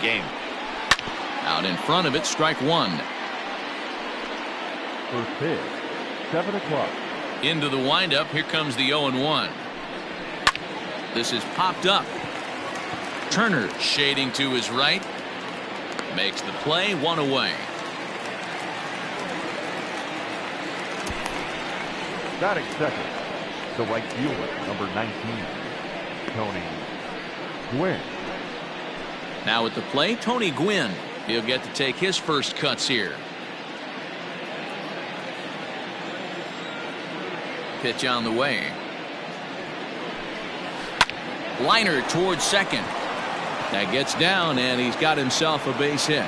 game. Out in front of it, strike one. First pitch, 7 o'clock. Into the windup, here comes the 0-1. This is popped up. Turner shading to his right. Makes the play, one away. Batting second, the right fielder, number 19, Tony Gwynn. Now at the plate, Tony Gwynn. He'll get to take his first cuts here. Pitch on the way. Liner towards second. That gets down, and he's got himself a base hit.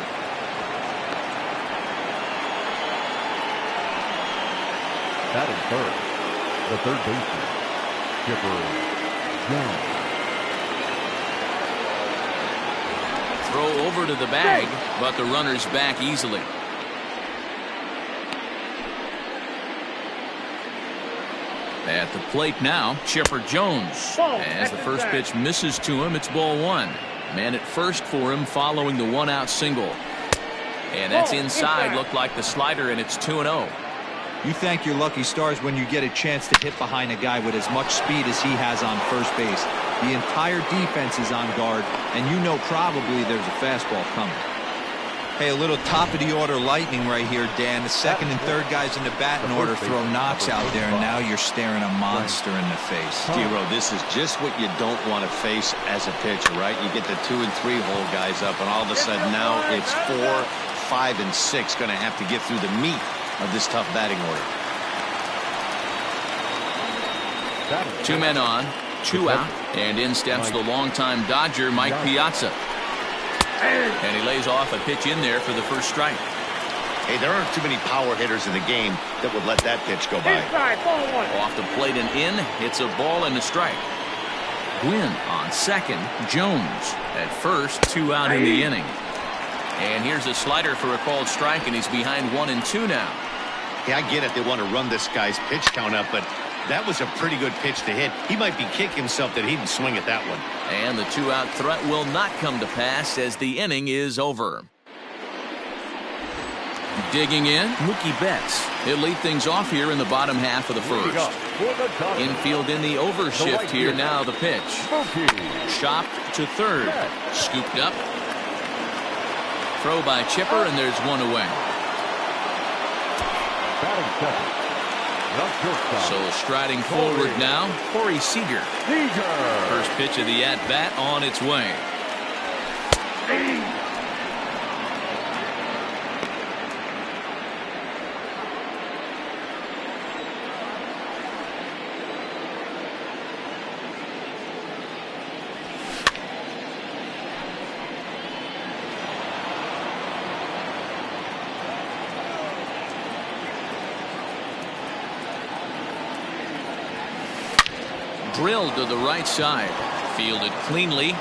Batting third, the third baseman, Chipper Jones. Throw over to the bag, but the runner's back easily. At the plate now, Chipper Jones. As the first pitch misses to him, it's ball one. Man at first for him following the one-out single. And that's inside. Looked like the slider, and it's 2-0. You thank your lucky stars when you get a chance to hit behind a guy with as much speed as he has on first base. The entire defense is on guard, and you know probably there's a fastball coming. Hey, a little top-of-the-order lightning right here, Dan. The second and third guys in the batting order throw knocks out there, and now you're staring a monster in the face. Giro, this is just what you don't want to face as a pitcher, right? You get the 2 and 3 hole guys up, and all of a sudden now it's 4, 5, and 6 going to have to get through the meat of this tough batting order. 2 men on, 2 out, and in steps the longtime Dodger, Mike Piazza. And he lays off a pitch in there for the first strike. Hey, there aren't too many power hitters in the game that would let that pitch go by. Off the plate and in, it's a ball and a strike. Gwynn on second, Jones at first, 2 out in the inning. And here's a slider for a called strike, and he's behind 1 and 2 now. Yeah, I get it. They want to run this guy's pitch count up, but that was a pretty good pitch to hit. He might be kicking himself that he didn't swing at that one. And the 2-out threat will not come to pass as the inning is over. Digging in, Mookie Betts. He'll lead things off here in the bottom half of the first. Infield in the overshift here. Now the pitch. Chopped to third. Scooped up. Throw by Chipper, and there's one away. Batting second. So striding forward now, Corey Seager. First pitch of the at-bat on its way. Drilled to the right side. Fielded cleanly.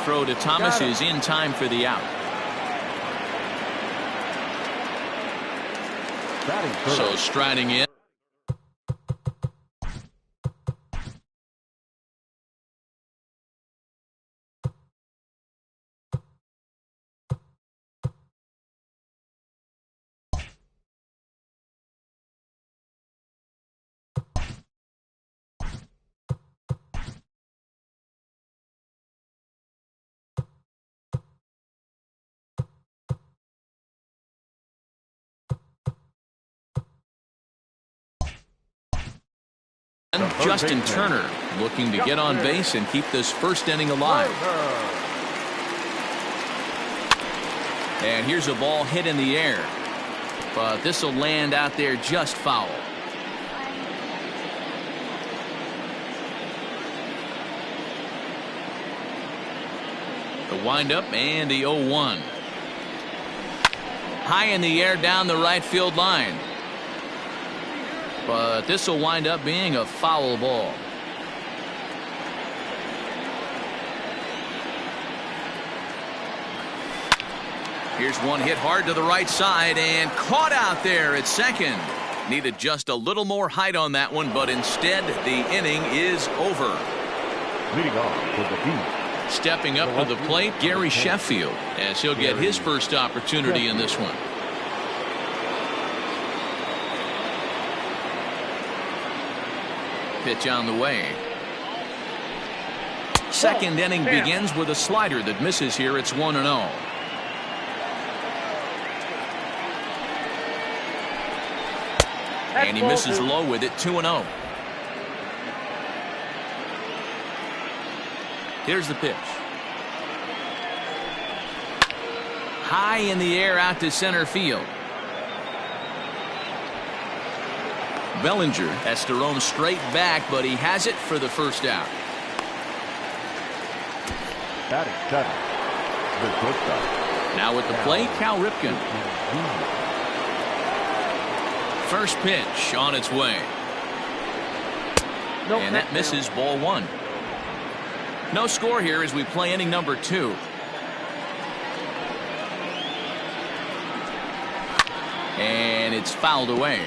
Throw to Thomas is in time for the out. So striding in. Justin Turner looking to get on base and keep this first inning alive. And here's a ball hit in the air, but this will land out there just foul. The windup and the 0-1. High in the air down the right field line. But this will wind up being a foul ball. Here's one hit hard to the right side and caught out there at second. Needed just a little more height on that one, but instead the inning is over. Leading off for the East, Stepping up to the plate, Gary Sheffield, as he'll get his first opportunity in this one. Pitch on the way. Second inning begins with a slider that misses here. It's 1-0. And he misses low with it, 2-0. Here's the pitch. High in the air out to center field. Bellinger has to roam straight back, but he has it for the first out. Batting seven, the shortstop. Now at the plate, Cal Ripken. First pitch on its way. And that misses, ball one. No score here as we play inning number 2. And it's fouled away.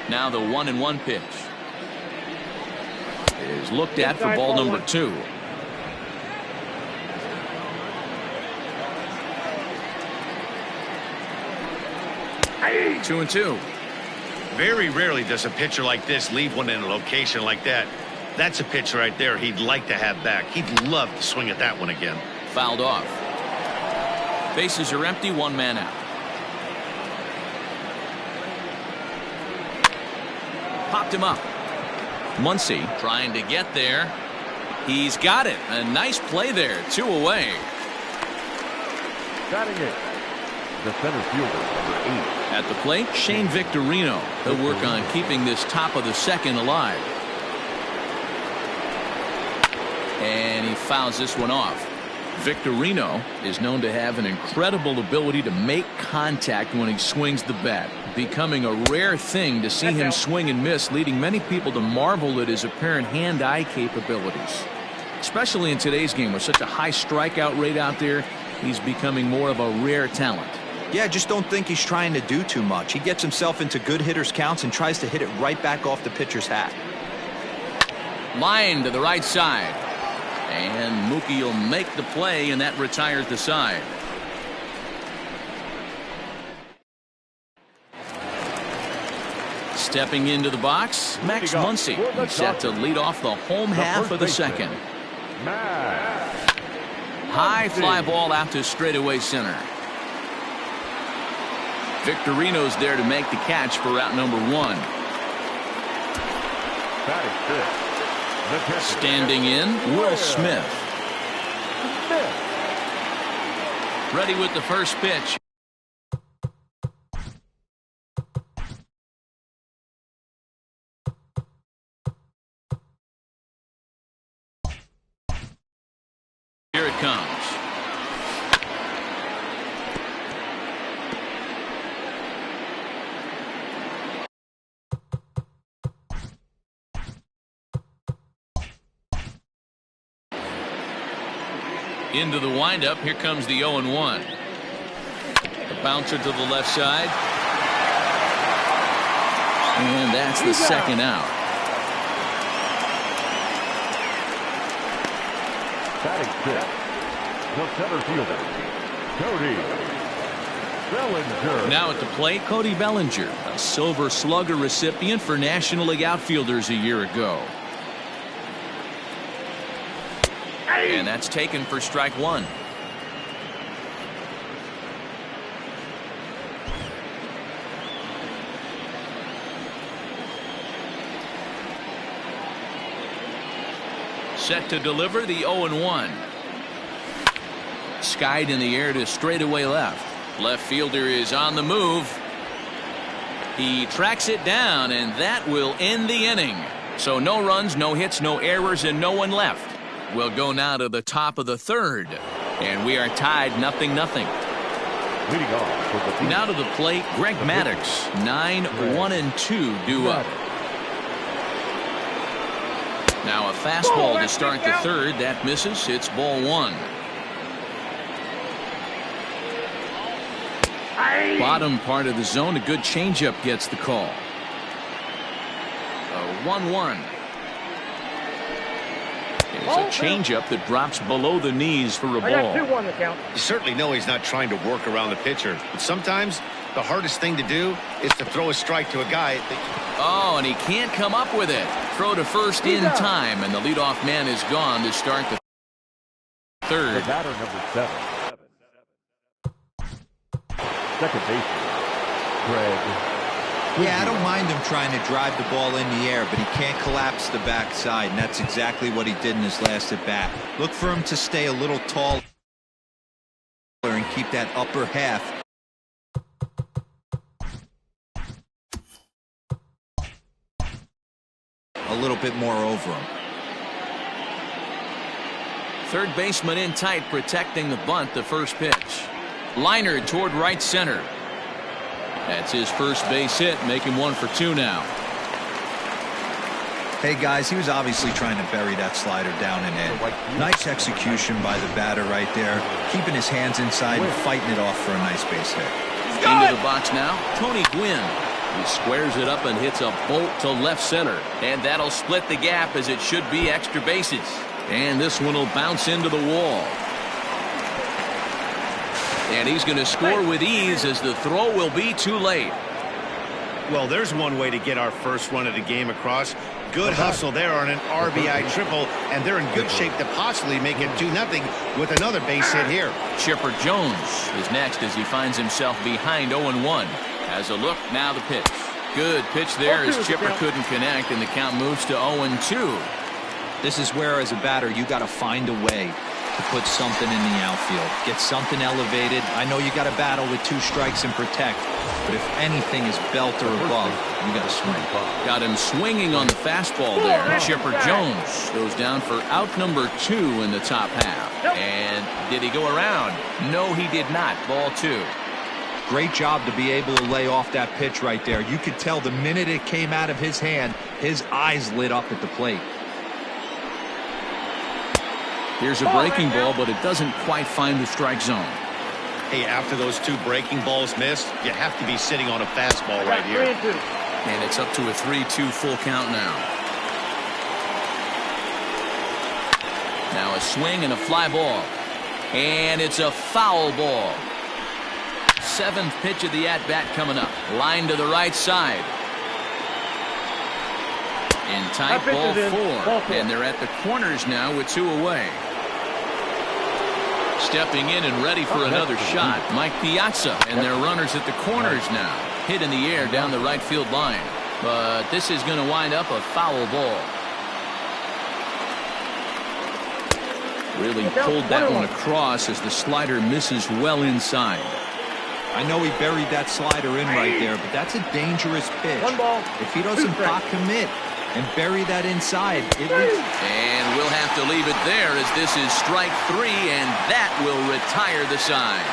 Now the 1-1 pitch is looked at for ball number 2. Hey. 2-2. Very rarely does a pitcher like this leave one in a location like that. That's a pitch right there he'd like to have back. He'd love to swing at that one again. Fouled off. Bases are empty, one man out. Popped him up. Muncy trying to get there. He's got it. A nice play there. 2 away. Batting it, the center fielder, number 8. At the plate, Shane Victorino. He'll work on keeping this top of the second alive. And he fouls this one off. Victorino is known to have an incredible ability to make contact when he swings the bat, becoming a rare thing to see him swing and miss, leading many people to marvel at his apparent hand-eye capabilities. Especially in today's game with such a high strikeout rate out there, he's becoming more of a rare talent. Yeah, I just don't think he's trying to do too much. He gets himself into good hitters' counts and tries to hit it right back off the pitcher's hat. Line to the right side. And Mookie will make the play, and that retires the side. Stepping into the box, Max Muncy. He's set to lead off the home half of the second. High fly ball out to straightaway center. Victorino's there to make the catch for route number 1. Standing in, Will Smith. Ready with the first pitch. Here it comes. Into the windup. Here comes the 0-1. The bouncer to the left side. And that's the second out. Batting fifth, the center fielder, Cody Bellinger. Now at the plate, Cody Bellinger, a Silver Slugger recipient for National League outfielders a year ago. And that's taken for strike 1. Set to deliver the 0-1. Skied in the air to straightaway left. Left fielder is on the move. He tracks it down, and that will end the inning. So no runs, no hits, no errors, and no one left. We'll go now to the top of the third, and we are tied 0-0. Leading off for the now to the plate, Greg Maddux. 9-1-2 due up. Now a fastball to start the third. That misses. It's ball 1. Bottom part of the zone. A good changeup gets the call. A 1-1. It's a changeup that drops below the knees for a ball. You certainly know he's not trying to work around the pitcher. But sometimes the hardest thing to do is to throw a strike to a guy. Oh, and he can't come up with it. Throw to first in time, and the leadoff man is gone to start the third. The batter, number 7. Second baseman, Greg. Yeah, I don't mind him trying to drive the ball in the air, but he can't collapse the backside, and that's exactly what he did in his last at-bat. Look for him to stay a little taller and keep that upper half a little bit more over him. Third baseman in tight, protecting the bunt, the first pitch. Liner toward right center. That's his first base hit, making 1 for 2 now. Hey guys, he was obviously trying to bury that slider down and in. Nice execution by the batter right there, keeping his hands inside and fighting it off for a nice base hit. Into the box now, Tony Gwynn. He squares it up and hits a bolt to left center. And that'll split the gap, as it should be extra bases. And this one will bounce into the wall. And he's going to score with ease, as the throw will be too late. Well, there's one way to get our first run of the game across. Good hustle there on an RBI triple, and they're in good shape to possibly make it 2-0 with another base hit here. Chipper Jones is next, as he finds himself behind 0-1. Has a look, now the pitch. Good pitch there, as Chipper couldn't connect, and the count moves to 0-2. This is where, as a batter, you got to find a way to put something in the outfield. Get something elevated. I know you got to battle with 2 strikes and protect, but if anything is belt or above, you got to swing. Got him swinging on the fastball there. Chipper Jones goes down for out number 2 in the top half. And did he go around? No, he did not. Ball 2. Great job to be able to lay off that pitch right there. You could tell the minute it came out of his hand, his eyes lit up at the plate. Here's a breaking ball, but it doesn't quite find the strike zone. Hey, after those 2 breaking balls missed, you have to be sitting on a fastball right here. And it's up to a 3-2 full count now. Now a swing and a fly ball. And it's a foul ball. 7th pitch of the at-bat coming up. Line to the right side. In tight, ball 4. And they're at the corners now with 2 away. Stepping in and ready for another shot, Mike Piazza, and their runners at the corners now. Hit in the air down the right field line. But this is going to wind up a foul ball. Really pulled that one across, as the slider misses well inside. I know he buried that slider in right there, but that's a dangerous pitch. If he doesn't pop commit and bury that inside, and we'll have to leave it there, as this is strike 3, and that will retire the side.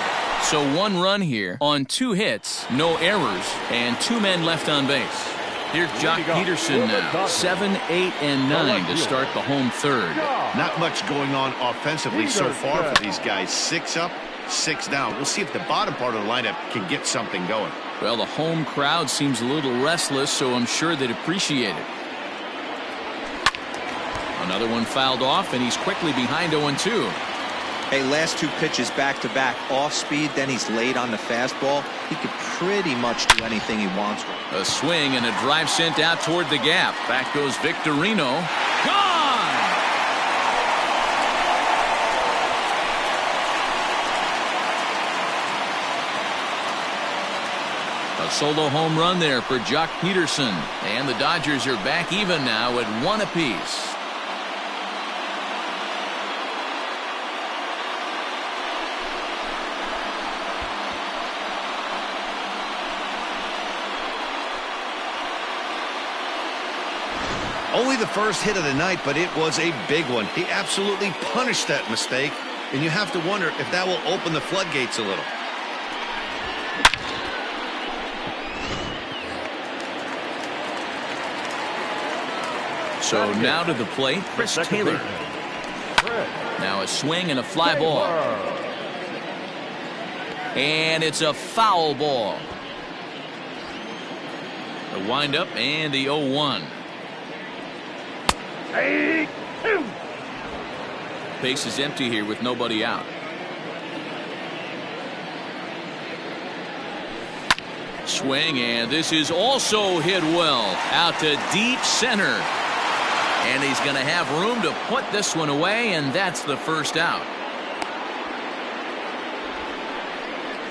So 1 run here on 2 hits, no errors, and 2 men left on base. Here's Jock Peterson now, 7, 8, and 9 to start the home third. Not much going on offensively so far for these guys. 6 up, 6 down. We'll see if the bottom part of the lineup can get something going. Well, the home crowd seems a little restless, so I'm sure they'd appreciate it. Another one fouled off, and he's quickly behind 0-2. Hey, last 2 pitches back-to-back, off speed, then he's late on the fastball. He could pretty much do anything he wants with it. A swing and a drive sent out toward the gap. Back goes Victorino. Gone! A solo home run there for Jock Peterson. And the Dodgers are back even now at 1 apiece. Only the first hit of the night, but it was a big one. He absolutely punished that mistake, and you have to wonder if that will open the floodgates a little. So now to the plate, Chris Taylor. Now a swing and a fly ball. And it's a foul ball. The windup and the 0-1. Base is empty here with nobody out. Swing, and this is also hit well out to deep center. And he's going to have room to put this one away, and that's the first out.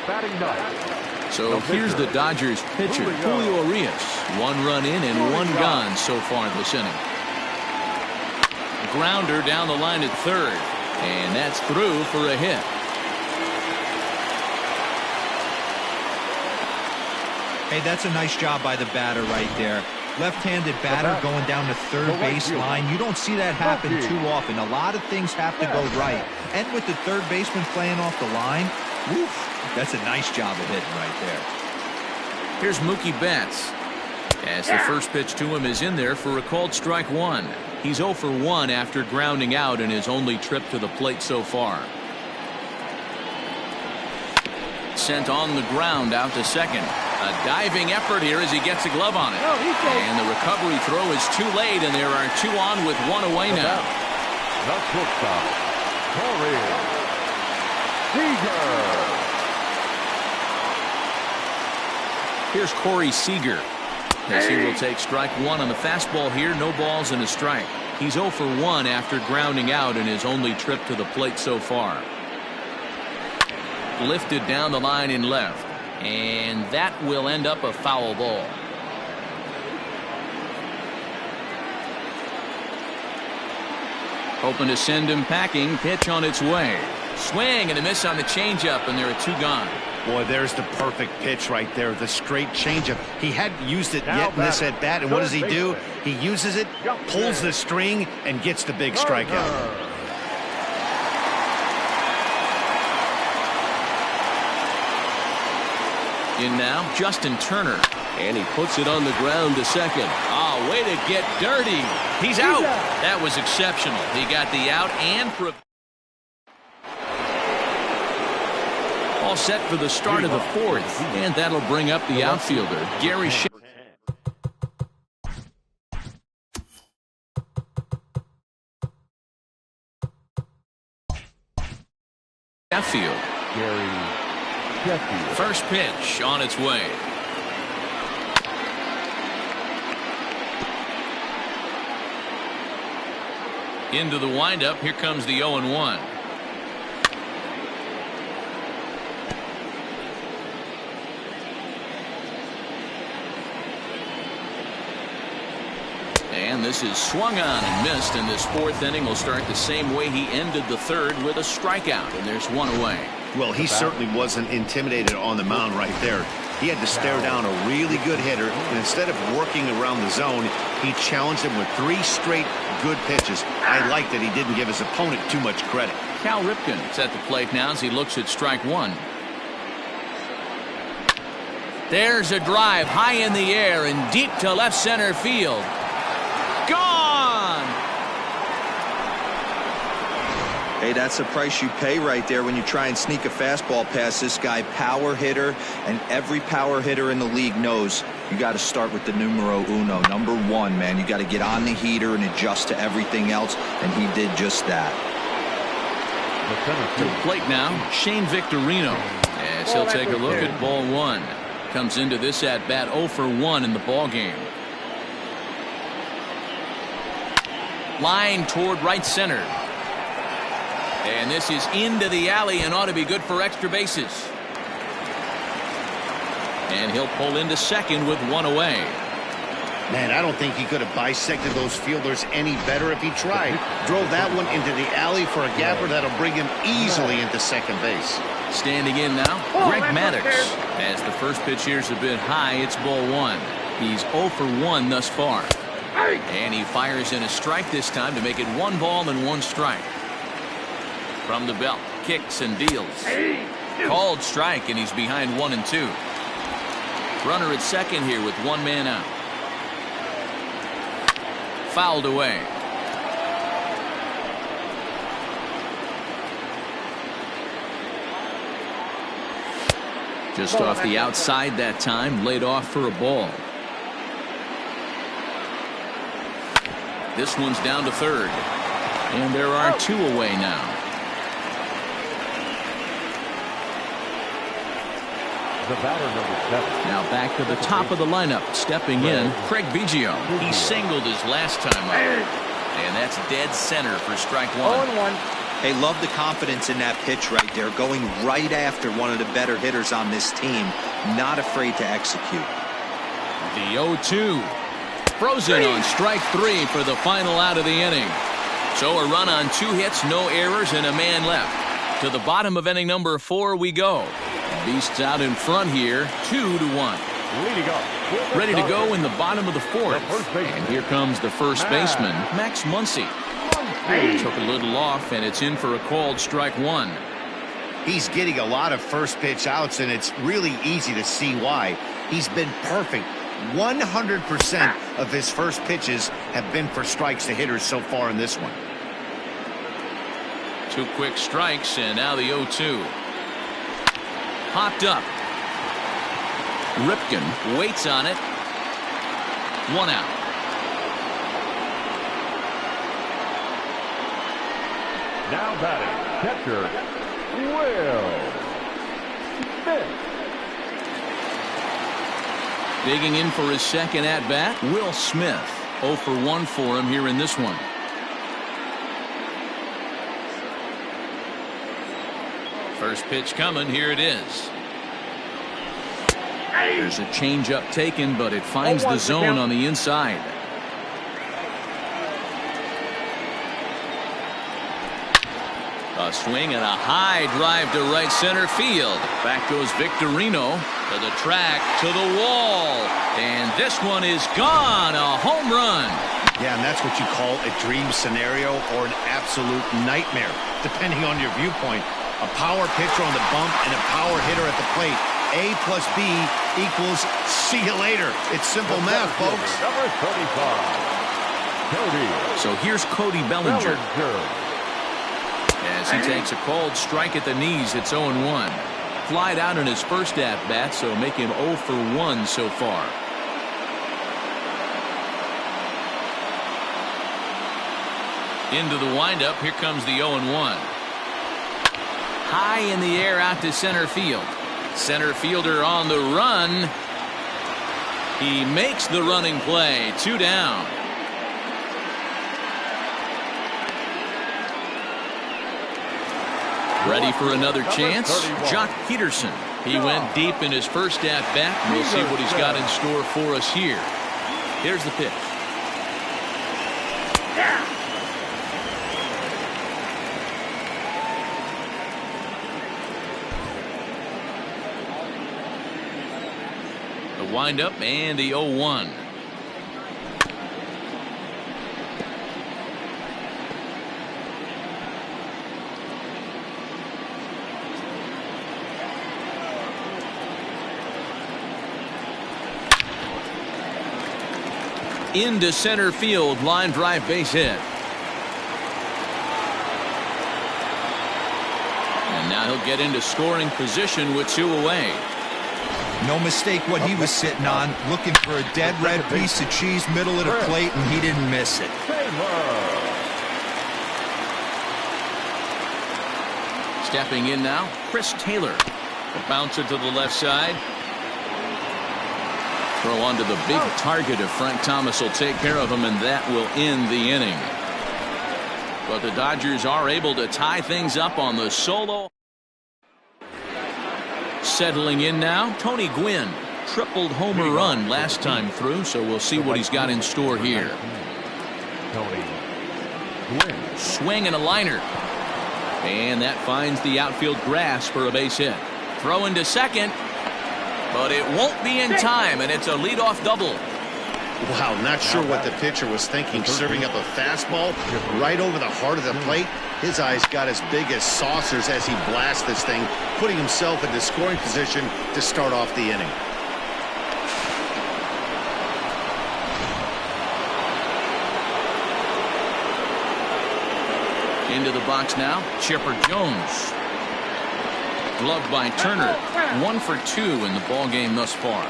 Batting ninth. So here's the Dodgers pitcher, Julio Urias. 1 run in and 1 gone so far in this inning. Grounder down the line at third, and that's through for a hit. Hey, that's a nice job by the batter right there. Left-handed batter going down the third base line. You don't see that happen too often. A lot of things have to go right. And with the third baseman playing off the line, woof, that's a nice job of hitting right there. Here's Mookie Betts. As the first pitch to him is in there for a called strike 1. He's 0 for 1 after grounding out in his only trip to the plate so far. Sent on the ground out to second. A diving effort here as he gets a glove on it. And the recovery throw is too late, and there are 2 on with 1 away now. The shortstop, Corey Seager. Here's Corey Seager. As he will take strike 1 on the fastball here. No balls and a strike. He's 0 for 1 after grounding out in his only trip to the plate so far. Lifted down the line in left. And that will end up a foul ball. Hoping to send him packing. Pitch on its way. Swing and a miss on the changeup, and there are 2 gone. Boy, there's the perfect pitch right there. The straight changeup. He hadn't used it yet in this at bat, and what does he do? He uses it, pulls the string, and gets the big strikeout. In now, Justin Turner. And he puts it on the ground to second. Oh, way to get dirty. He's out. That was exceptional. He got the out and... All set for the start of the 4th. And that'll bring up the outfielder, Gary Sheffield. Gary Sheffield. First pitch on its way. Into the windup. Here comes the 0-1. And this is swung on and missed, and this 4th inning will start the same way he ended the 3rd with a strikeout, and there's 1 away. Well, he certainly wasn't intimidated on the mound right there. He had to stare down a really good hitter, and instead of working around the zone, he challenged him with 3 straight good pitches. I like that he didn't give his opponent too much credit. Cal Ripken's at the plate now as he looks at strike 1. There's a drive high in the air and deep to left center field. Gone! Hey, that's the price you pay right there when you try and sneak a fastball past this guy. Power hitter, and every power hitter in the league knows you got to start with the numero uno, number 1, man. You got to get on the heater and adjust to everything else, and he did just that. To the plate now, Shane Victorino, as he'll take a look at ball 1. Comes into this at bat 0 for 1 in the ball game. Line toward right center. And this is into the alley and ought to be good for extra bases. And he'll pull into second with 1 away. Man, I don't think he could have bisected those fielders any better if he tried. Drove that one into the alley for a gapper that'll bring him easily into second base. Standing in now, Greg Maddux. As the first pitch here's a bit high, it's ball 1. He's 0 for 1 thus far. And he fires in a strike this time to make it 1 ball and 1 strike. From the belt, kicks and deals. Called strike, and he's behind 1 and 2. Runner at second here with 1 man out. Fouled away. Just off the outside that time, laid off for a ball. This one's down to third. And there are 2 away now. The batter, number 7. Now back to the top of the lineup. Stepping in, Craig Biggio. He singled his last time up. And that's dead center for strike 1. 0-1. Hey, love the confidence in that pitch right there. Going right after one of the better hitters on this team. Not afraid to execute. The 0-2. Frozen on strike 3 for the final out of the inning. So a run on 2 hits, no errors, and a man left. To the bottom of inning number 4 we go. Beasts out in front here, 2-1. Leading up. Ready to go in the bottom of the 4th. And here comes the first baseman, Max Muncy. Took a little off, and it's in for a called strike 1. He's getting a lot of first pitch outs, and it's really easy to see why. He's been perfect. 100% of his first pitches have been for strikes to hitters so far in this one. 2 quick strikes, and now the 0-2. Popped up. Ripken waits on it. 1 out. Now batting, catcher, Will Smith. Digging in for his second at-bat, Will Smith. 0 for 1 for him here in this one. First pitch coming, here it is. There's a changeup taken, but it finds the zone on the inside. A swing and a high drive to right center field. Back goes Victorino to the track, to the wall. And this one is gone. A home run. Yeah, and that's what you call a dream scenario or an absolute nightmare, depending on your viewpoint. A power pitcher on the bump and a power hitter at the plate. A plus B equals see you later. It's simple math, folks. Number 35, Cody. So here's Cody Bellinger. As he takes a called strike at the knees, it's 0-1. Flied out in his first at-bat, so make him 0 for 1 so far. Into the windup, here comes the 0-1. High in the air out to center field. Center fielder on the run. He makes the running play. 2 down. Ready for another chance? Jock Peterson. He went deep in his first at-bat. We'll see what he's got in store for us here. Here's the pitch. The windup and the 0-1. Into center field, line drive, base hit. And now he'll get into scoring position with 2 away. No mistake what he was sitting on, looking for a dead red piece of cheese middle of the plate, and he didn't miss it. Stepping in now, Chris Taylor. The bouncer to the left side. Throw onto the big target of Frank Thomas will take care of him, and that will end the inning. But the Dodgers are able to tie things up on the solo. Settling in now, Tony Gwynn. Tripled homer run last time through, so we'll see what he's got in store here. Tony Gwynn. Swing and a liner. And that finds the outfield grass for a base hit. Throw into second. But it won't be in time, and it's a leadoff double. Wow, not sure what the pitcher was thinking, serving up a fastball right over the heart of the plate. His eyes got as big as saucers as he blasts this thing, putting himself into scoring position to start off the inning. Into the box now, Chipper Jones. Gloved by Turner. 1 for 2 in the ball game thus far.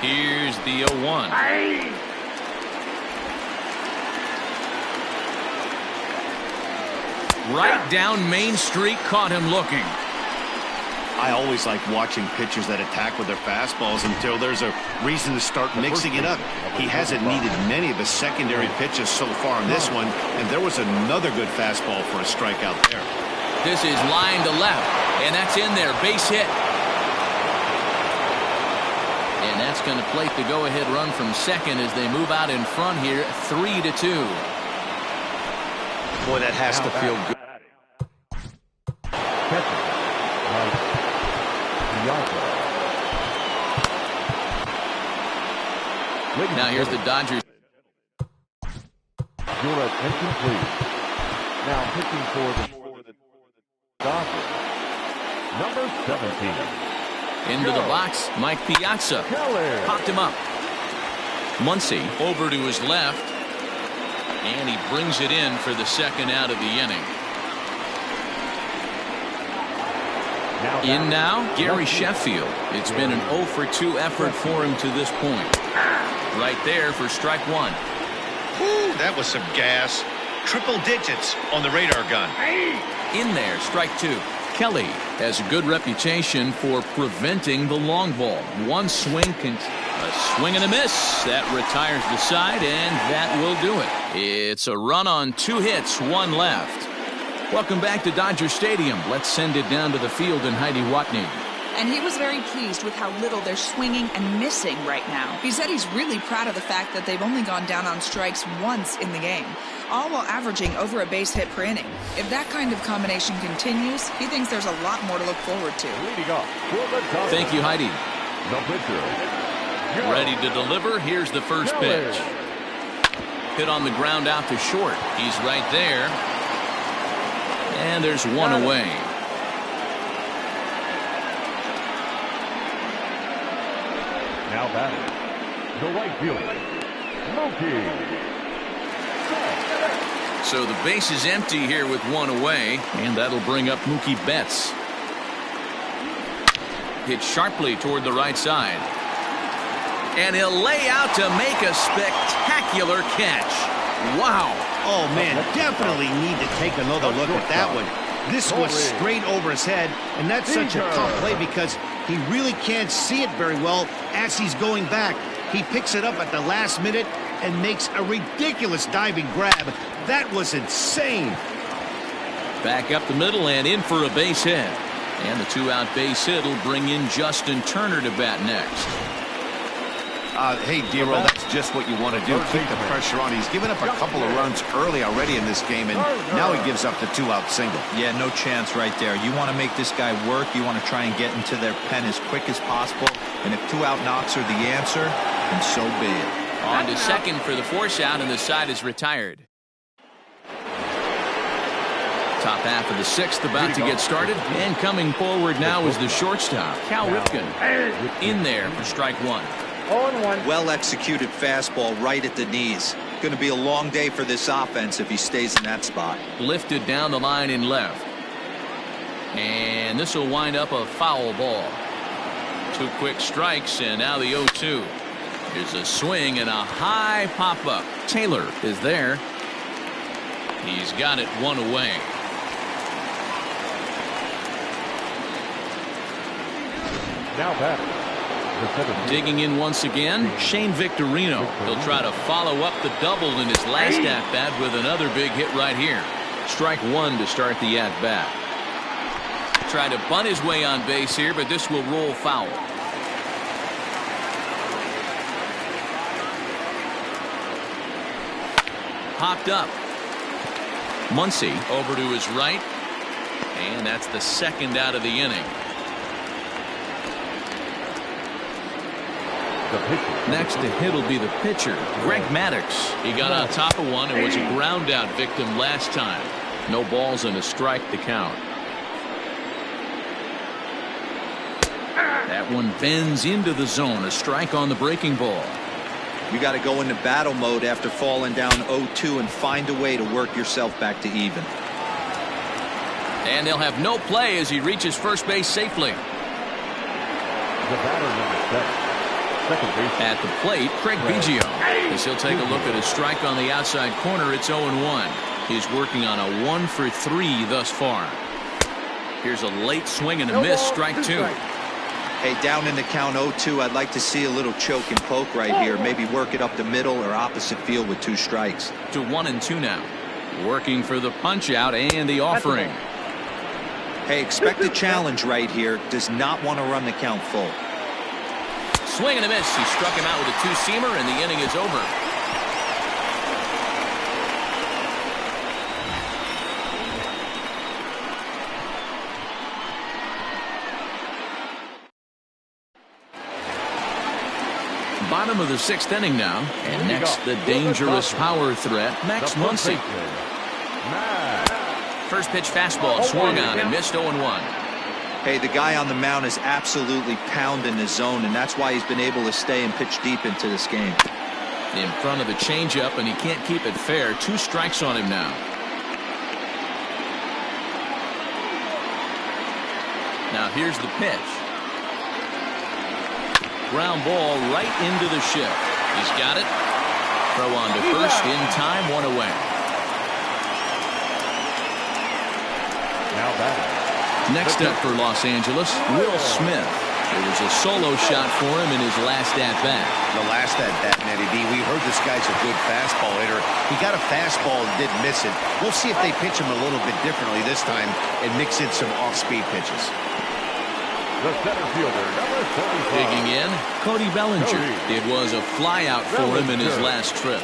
Here's the 0-1. Right down Main Street, caught him looking. I always like watching pitchers that attack with their fastballs until there's a reason to start mixing it up. He hasn't needed many of his secondary pitches so far in this one, and there was another good fastball for a strikeout there. This is line to left, and that's in there, base hit. And that's going to plate the go-ahead run from second as they move out in front here, 3-2. Boy, that has to feel good. Now here's the Dodgers. Gillette incomplete. Now pitching for the Dodgers, number 17. Into the box, Mike Piazza. Popped him up. Muncy over to his left. And he brings it in for the second out of the inning. In now, Gary Sheffield. It's been an 0 for 2 effort for him to this point. Right there for strike one. Whew, that was some gas. Triple digits on the radar gun. In there, strike two. Kelly has a good reputation for preventing the long ball. One swing, a swing and a miss. That retires the side, and that will do it. It's a run on 2 hits, 1 left. Welcome back to Dodger Stadium. Let's send it down to the field in Heidi Watney. And he was very pleased with how little they're swinging and missing right now. He said he's really proud of the fact that they've only gone down on strikes once in the game, all while averaging over a base hit per inning. If that kind of combination continues, he thinks there's a lot more to look forward to. Thank you, Heidi. The pitcher. Ready to deliver. Here's the first pitch. Hit on the ground out to short. He's right there. And there's one away. Now batting, the right fielder, Mookie. So the base is empty here with 1 away, and that'll bring up Mookie Betts. Hit sharply toward the right side. And he'll lay out to make a spectacular catch. Wow. Oh, man, definitely need to take another look at that one. This was straight over his head, and that's such a tough play because he really can't see it very well as he's going back. He picks it up at the last minute and makes a ridiculous diving grab. That was insane. Back up the middle and in for a base hit. And the 2-out base hit will bring in Justin Turner to bat next. Hey, Dero, that's just what you want to do. Keep the pressure on. He's given up a couple of runs early already in this game, and now he gives up the 2-out single. Yeah, no chance right there. You want to make this guy work. You want to try and get into their pen as quick as possible. And if 2-out knocks are the answer, then so be it. On to second for the force out, and the side is retired. Top half of the 6th about to get started. And coming forward now is the shortstop, Cal Ripken. In there for strike one. Well-executed fastball right at the knees. Going to be a long day for this offense if he stays in that spot. Lifted down the line in left. And this will wind up a foul ball. 2 quick strikes, and now the 0-2. Here's a swing and a high pop-up. Taylor is there. He's got it 1 away. Now batting. Digging in once again, Shane Victorino. He'll try to follow up the double in his last at-bat with another big hit right here. Strike one to start the at-bat. Tried to bunt his way on base here, but this will roll foul. Popped up. Muncy over to his right. And that's the second out of the inning. Next to hit will be the pitcher, Greg Maddux. He got on top of one and was a ground out victim last time. No balls and a strike to count. That one bends into the zone. A strike on the breaking ball. You got to go into battle mode after falling down 0-2 and find a way to work yourself back to even. And they'll have no play as he reaches first base safely. The batter number 7. At the plate, Craig Biggio. As he'll take a look at a strike on the outside corner, it's 0-1. He's working on a 1 for 3 thus far. Here's a late swing and a miss, strike 2. Hey, down in the count 0-2, I'd like to see a little choke and poke right here. Maybe work it up the middle or opposite field with 2 strikes. To 1-2 now. Working for the punch out and the offering. Hey, expect a challenge right here. Does not want to run the count full. Swing and a miss. He struck him out with a 2-seamer, and the inning is over. Bottom of the 6th inning now, and next the dangerous power threat, Max Muncy. First pitch fastball swung on and missed 0-1. Hey, the guy on the mound is absolutely pounding the zone, and that's why he's been able to stay and pitch deep into this game. In front of the changeup, and he can't keep it fair. 2 strikes on him now. Now here's the pitch. Ground ball right into the shift. He's got it. Throw on to first in time, 1 away. Now batting. Next up for Los Angeles, Will Smith. It was a solo shot for him in his last at-bat. The last at-bat, Matty B. We heard this guy's a good fastball hitter. He got a fastball and didn't miss it. We'll see if they pitch him a little bit differently this time and mix in some off-speed pitches. The center fielder, number 45. Digging in, Cody Bellinger. It was a flyout for him in his last trip.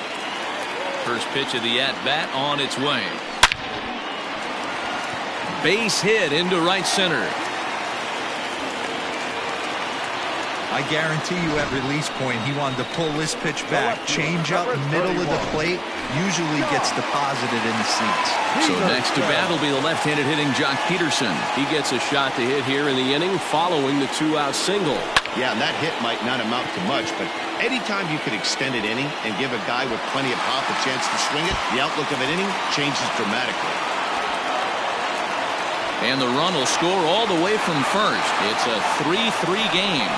First pitch of the at-bat on its way. Base hit into right center. I guarantee you at release point, he wanted to pull this pitch back. Change up, middle of the plate, usually gets deposited in the seats. So next to bat will be the left-handed hitting Jock Peterson. He gets a shot to hit here in the inning following the 2-out single. Yeah, and that hit might not amount to much, but anytime you can extend an inning and give a guy with plenty of pop a chance to swing it, the outlook of an inning changes dramatically. And the run will score all the way from first. It's a 3-3 game.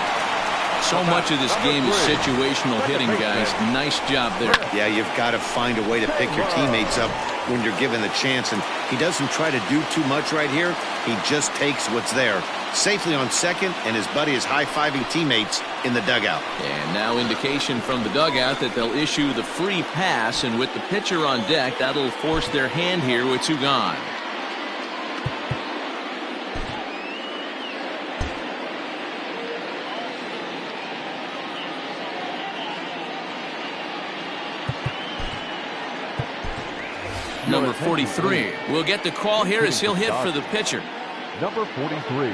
So much of this game is situational hitting, guys. Nice job there. Yeah, you've got to find a way to pick your teammates up when you're given the chance, and he doesn't try to do too much right here. He just takes what's there. Safely on second, and his buddy is high-fiving teammates in the dugout. And now indication from the dugout that they'll issue the free pass, and with the pitcher on deck, that'll force their hand here with 2 gone. Number 43 will get the call here as he'll hit for the pitcher. Number 43.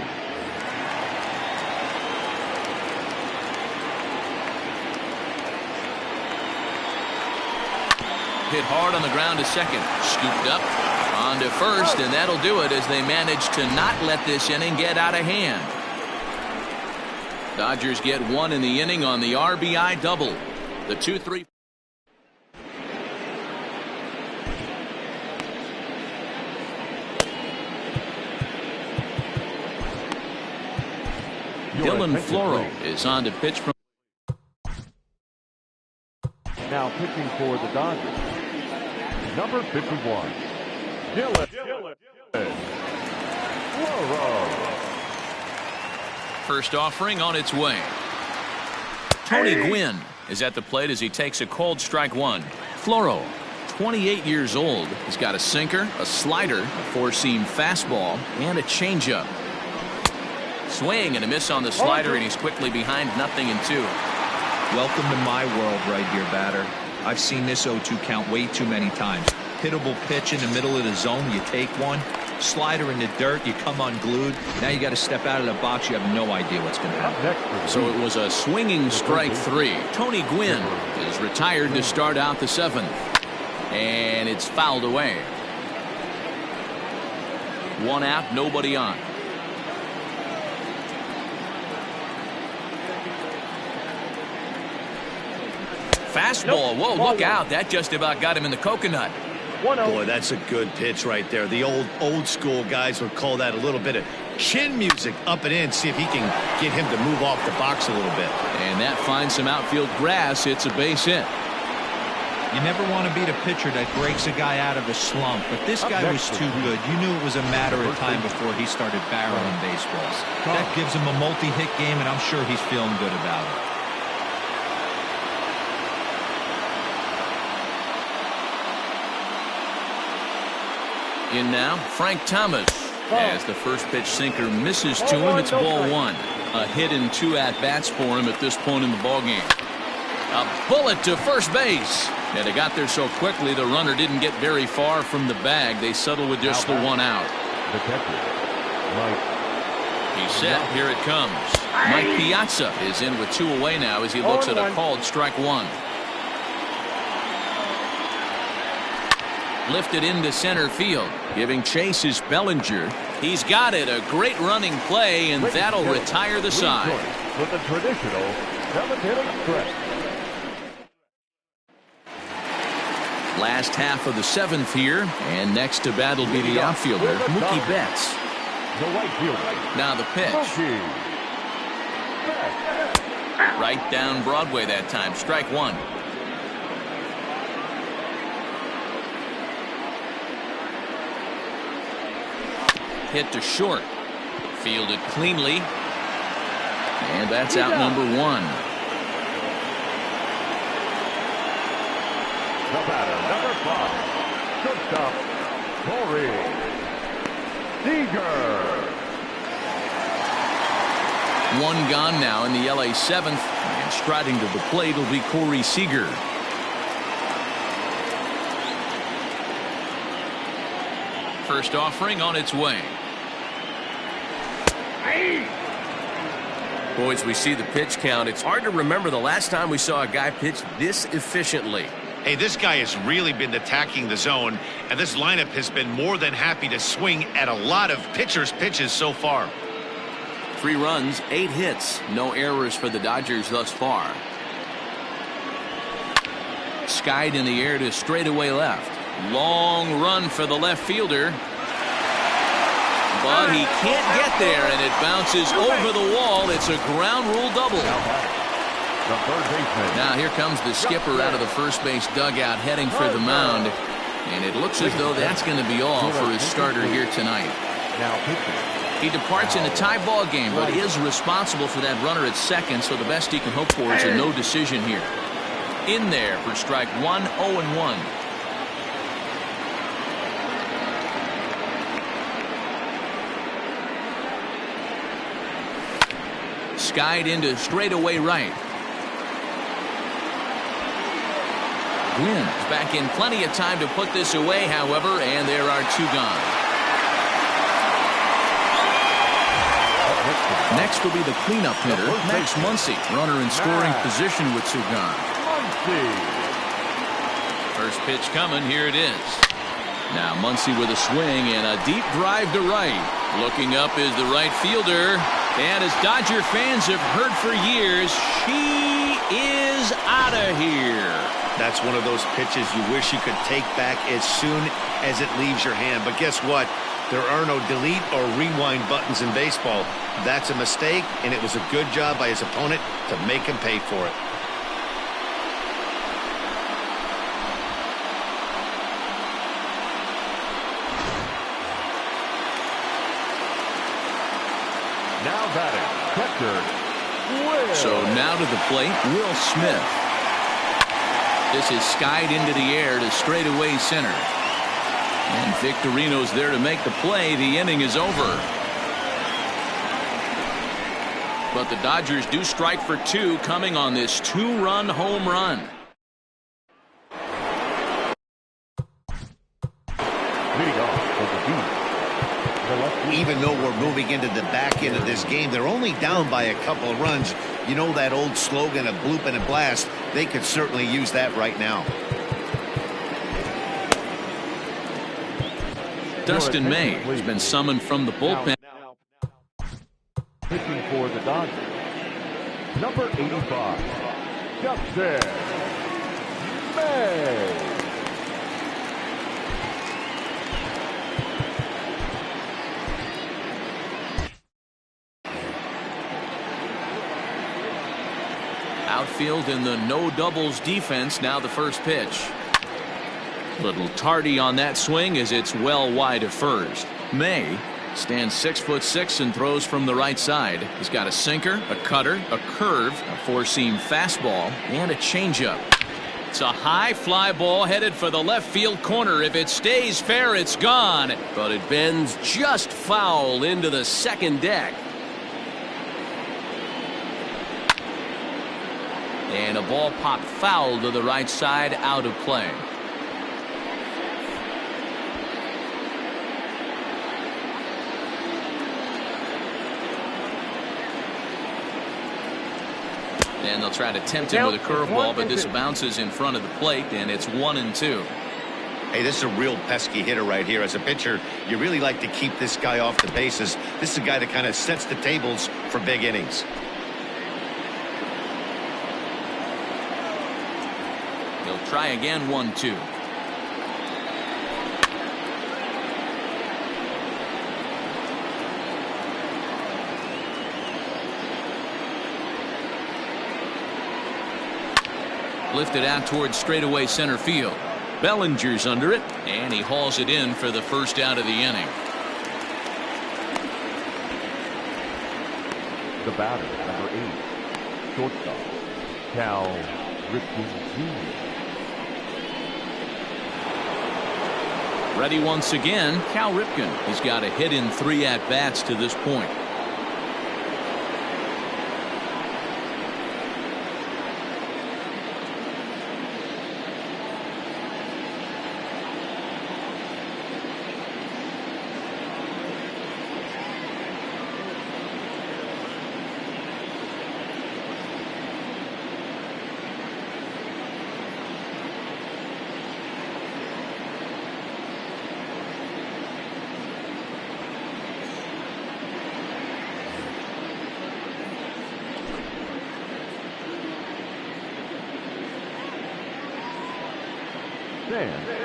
Hit hard on the ground to second. Scooped up on to first, and that'll do it as they manage to not let this inning get out of hand. Dodgers get 1 in the inning on the RBI double. The 2-3. Dylan Floro is on to pitch from. Now pitching for the Dodgers, number 51, Dylan Floro. First offering on its way. Tony Gwynn is at the plate as he takes a cold strike 1. Floro, 28 years old. He's got a sinker, a slider, a 4-seam fastball, and a changeup. Swing and a miss on the slider, and he's quickly behind 0-2. Welcome to my world right here, batter. I've seen this 0-2 count way too many times. Hittable pitch in the middle of the zone, you take one. Slider in the dirt, you come unglued. Now you got to step out of the box, you have no idea what's going to happen. So it was a swinging strike 3. Tony Gwynn is retired to start out the 7th. And it's fouled away. 1 out, nobody on. Fastball. Whoa, look out. That just about got him in the coconut. Boy, that's a good pitch right there. The old school guys would call that a little bit of chin music up and in. See if he can get him to move off the box a little bit. And that finds some outfield grass. It's a base hit. You never want to beat a pitcher that breaks a guy out of a slump, but this guy was too good. You knew it was a matter of time before he started barreling baseballs. That gives him a multi-hit game, and I'm sure he's feeling good about it. In now, Frank Thomas. As the first pitch sinker misses to him, it's ball one. A hit and 2 at-bats for him at this point in the ballgame. A bullet to first base. And they got there so quickly the runner didn't get very far from the bag. They settle with just the 1 out. He's set. Here it comes. Mike Piazza is in with 2 away now as he looks at a called strike 1. Lifted into center field. Giving chase is Bellinger. He's got it. A great running play, and that'll retire the side. With a traditional 7th-inning stretch. Last half of the 7th here, and next to bat will be the outfielder, Mookie Betts. The right fielder. Now the pitch. Right down Broadway that time. Strike 1. Hit to short. Fielded cleanly. And that's out number 1. The batter, number 5. Shortstop, Corey Seager. 1 gone now in the LA 7th. And striding to the plate will be Corey Seager. First offering on its way. Boys, we see the pitch count. It's hard to remember the last time we saw a guy pitch this efficiently. Hey, this guy has really been attacking the zone, and this lineup has been more than happy to swing at a lot of pitchers' pitches so far. 3 runs, 8 hits. No errors for the Dodgers thus far. Skied in the air to straightaway left. Long run for the left fielder. But he can't get there, and it bounces over the wall. It's a ground rule double. The third baseman. Now here comes the skipper out of the first base dugout heading for the mound. And it looks as though that's going to be all for his starter here tonight. Now pitching. He departs in a tie ball game, but is responsible for that runner at second, so the best he can hope for is a no decision here. In there for strike 1, 0-1. Skied into straightaway right. Gwynn back in plenty of time to put this away, however, and there are 2 gone. Next will be the cleanup hitter, Max Muncy. Runner in scoring position with 2 gone. First pitch coming. Here it is. Now Muncy with a swing and a deep drive to right. Looking up is the right fielder. And as Dodger fans have heard for years, she is out of here. That's one of those pitches you wish you could take back as soon as it leaves your hand. But guess what? There are no delete or rewind buttons in baseball. That's a mistake, and it was a good job by his opponent to make him pay for it. Now batting, catcher, Will. So now to the plate, Will Smith. This is skied into the air to straightaway center. And Victorino's there to make the play. The inning is over. But the Dodgers do strike for 2 coming on this 2-run home run. Leading off for the D's. Even though we're moving into the back end of this game, they're only down by a couple of runs. You know that old slogan, a bloop and a blast? They could certainly use that right now. Dustin May has been summoned from the bullpen. Pitching for the Dodgers, number 85, Dustin May. Outfield in the no doubles defense. Now the first pitch. Little tardy on that swing as it's well wide of first. May stands 6'6" and throws from the right side. He's got a sinker, a cutter, a curve, a four-seam fastball, and a changeup. It's a high fly ball headed for the left field corner. If it stays fair, it's gone. But it bends just foul into the second deck. And a ball popped foul to the right side, out of play. And they'll try to tempt him with a curveball, but this bounces in front of the plate, and it's 1-2. Hey, this is a real pesky hitter right here. As a pitcher, you really like to keep this guy off the bases. This is a guy that kind of sets the tables for big innings. He'll try again, 1-2. Lifted out towards straightaway center field. Bellinger's under it, and he hauls it in for the first out of the inning. The batter, number 8, shortstop, Cal Ripken Jr. Ready once again, Cal Ripken. He's got a hit in 3 at-bats to this point.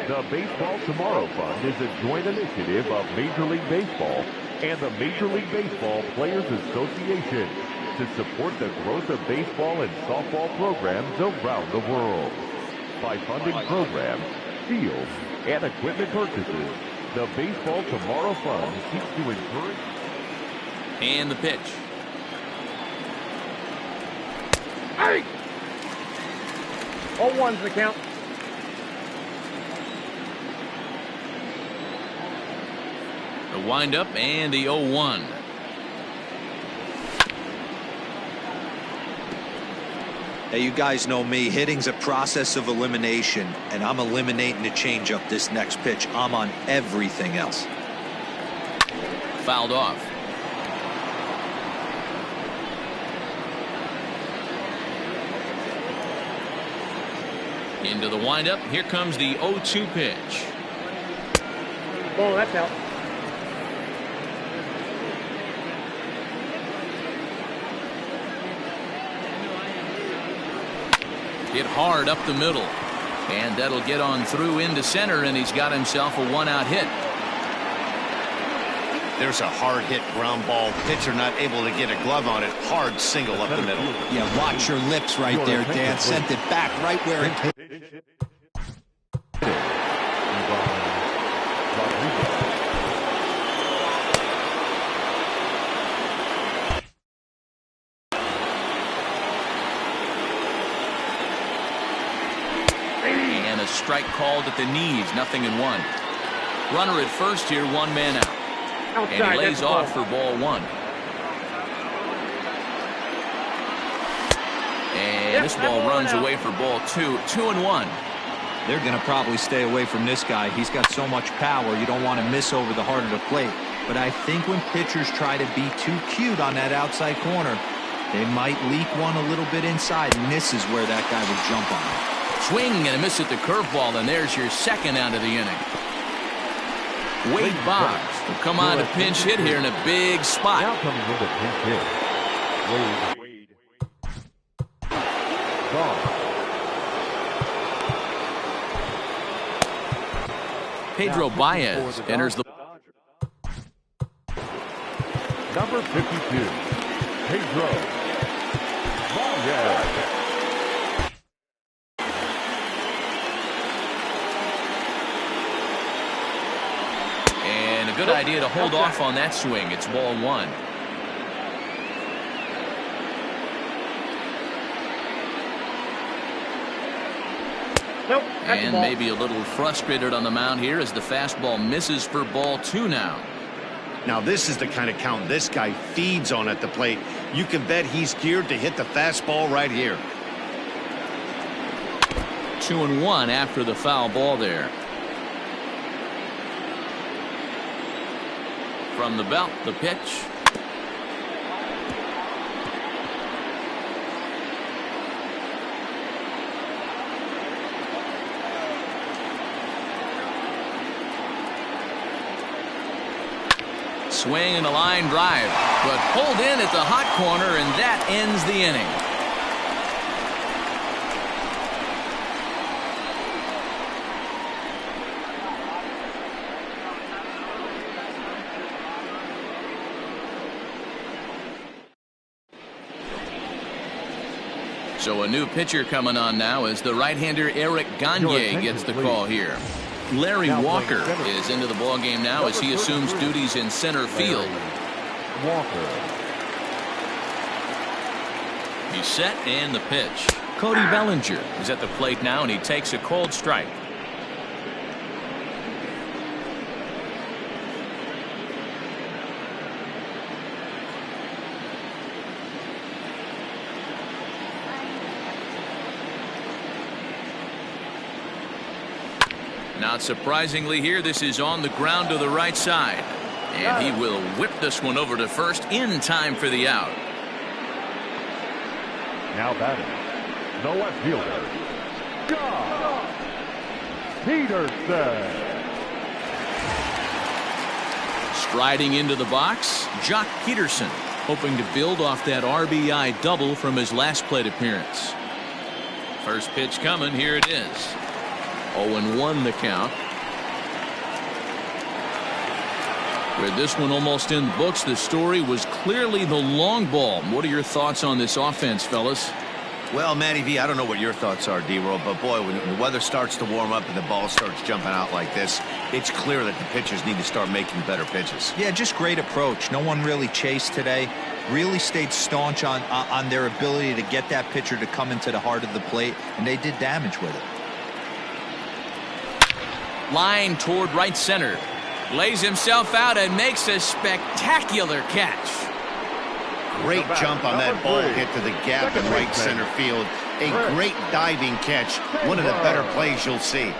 The Baseball Tomorrow Fund is a joint initiative of Major League Baseball and the Major League Baseball Players Association to support the growth of baseball and softball programs around the world. By funding programs, fields, and equipment purchases, the Baseball Tomorrow Fund seeks to encourage. And the pitch. Hey! 0-1's the count. The windup and the 0-1. Hey, you guys know me. Hitting's a process of elimination, and I'm eliminating the changeup this next pitch. I'm on everything else. Fouled off. Into the windup. Here comes the 0-2 pitch. Oh, that's out. Hit hard up the middle. And that'll get on through into center, and he's got himself a 1-out hit. There's a hard hit ground ball. Pitcher not able to get a glove on it. Hard single up the middle. Yeah, watch your lips right there, Dan. Sent it back right where it came. And a strike called at the knees, 0-1. Runner at first here, 1 man out. Outside, and he lays off for ball 1. And this ball runs away for ball 2. 2-1. They're going to probably stay away from this guy. He's got so much power, you don't want to miss over the heart of the plate. But I think when pitchers try to be too cute on that outside corner, they might leak one a little bit inside, and this is where that guy would jump on it. Swing and a miss at the curveball, and there's your second out of the inning. Wade Boggs will come on to pinch hit here in a big spot. Now coming in to pinch hit. Wade. Gone. Pedro Baez enters the. Number 52, Pedro Baez. good idea to hold off on that swing. It's ball one. Nope, that's And ball. maybe a little frustrated on the mound here as the fastball misses for ball two now. Now, this is the kind of count this guy feeds on at the plate. You can bet he's geared to hit the fastball right here. 2-1 after the foul ball there. From the belt, the pitch. Swing and a line drive, but pulled in at the hot corner, and that ends the inning. So a new pitcher coming on now as the right-hander Eric Gagne gets the call here. Larry Walker is into the ballgame now as he assumes duties in center field. He's set and the pitch. Cody Bellinger is at the plate now and he takes a cold strike. Not surprisingly here, this is on the ground to the right side. And he will whip this one over to first in time for the out. Now batting, the left fielder, Josh Peterson. Striding into the box, Jock Peterson, hoping to build off that RBI double from his last plate appearance. First pitch coming, here it is. 0-1 the count. With this one almost in the books, the story was clearly the long ball. What are your thoughts on this offense, fellas? Well, Matty V, I don't know what your thoughts are, D-Roll, but boy, when the weather starts to warm up and the ball starts jumping out like this, it's clear that the pitchers need to start making better pitches. Yeah, just great approach. No one really chased today. Really stayed staunch on their ability to get that pitcher to come into the heart of the plate, and they did damage with it. Line toward right center. Lays himself out and makes a spectacular catch. Great jump on that ball hit to the gap in right center field. A great diving catch. One of the better plays you'll see.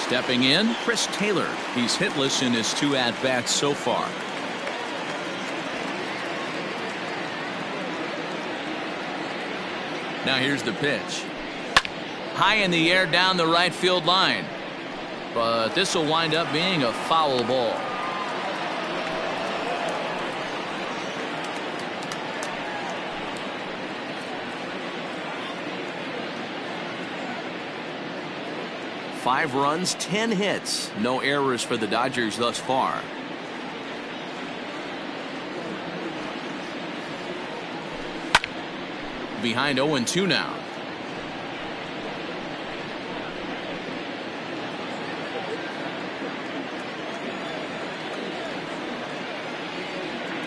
Stepping in, Chris Taylor. He's hitless in his 2 at-bats so far. Now here's the pitch. High in the air down the right field line. But this will wind up being a foul ball. Five runs, 10 hits. No errors for the Dodgers thus far. Behind 0-2 now.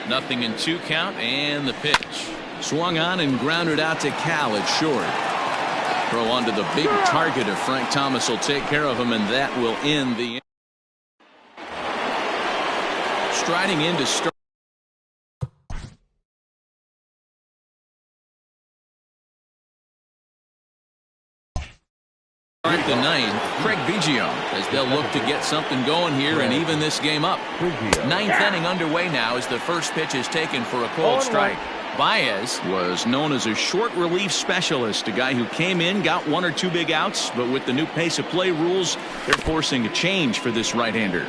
Nothing in 2 count, and the pitch. Swung on and grounded out to Cal at short. Throw onto the big target of Frank Thomas will take care of him, and that will end the inning. Striding in to start the 9th, Craig Biggio, as they'll look to get something going here and even this game up. 9th inning underway now as the first pitch is taken for a cold strike. Baez was known as a short relief specialist, a guy who came in, got 1 or 2 big outs, but with the new pace of play rules, they're forcing a change for this right-hander.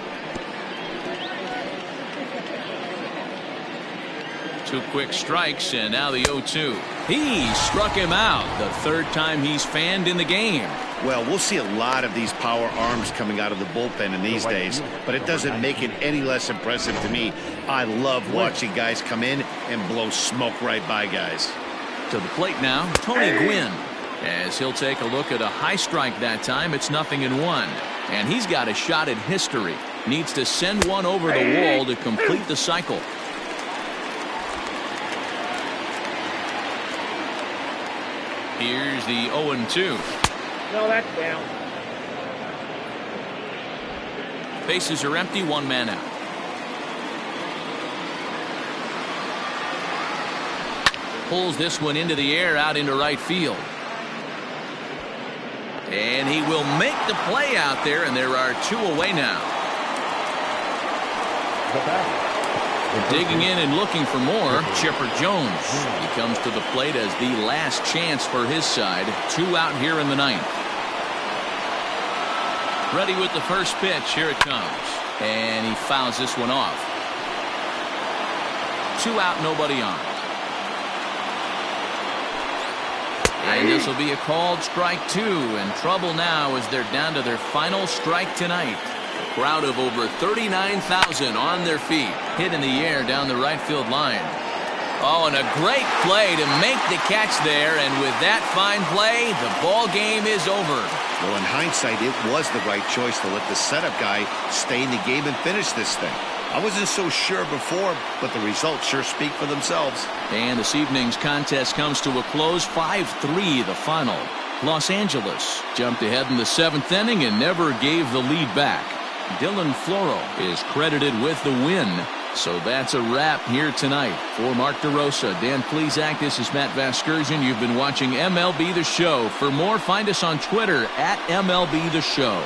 2 quick strikes, and now the 0-2. He struck him out, the 3rd time he's fanned in the game. Well, we'll see a lot of these power arms coming out of the bullpen in these days, but it doesn't make it any less impressive to me. I love watching guys come in and blow smoke right by guys. To the plate now, Tony Gwynn. As he'll take a look at a high strike that time. It's 0-1. And he's got a shot at history. Needs to send one over the wall to complete the cycle. Here's the 0-2. No, that's down. Bases are empty, one man out. Pulls this one into the air out into right field. And he will make the play out there, and there are 2 away now. Digging in and looking for more, Chipper Jones. He comes to the plate as the last chance for his side. 2 out here in the 9th. Ready with the first pitch. Here it comes. And he fouls this one off. 2 out, nobody on. And this will be a called strike 2. And trouble now as they're down to their final strike tonight. A crowd of over 39,000 on their feet. Hit in the air down the right field line. Oh, and a great play to make the catch there. And with that fine play, the ball game is over. Well, in hindsight, it was the right choice to let the setup guy stay in the game and finish this thing. I wasn't so sure before, but the results sure speak for themselves. And this evening's contest comes to a close. 5-3 the final. Los Angeles jumped ahead in the 7th inning and never gave the lead back. Dylan Floro is credited with the win. So that's a wrap here tonight. For Mark DeRosa, Dan Plesac, this is Matt Vasgersian. You've been watching MLB The Show. For more, find us on Twitter at MLB The Show.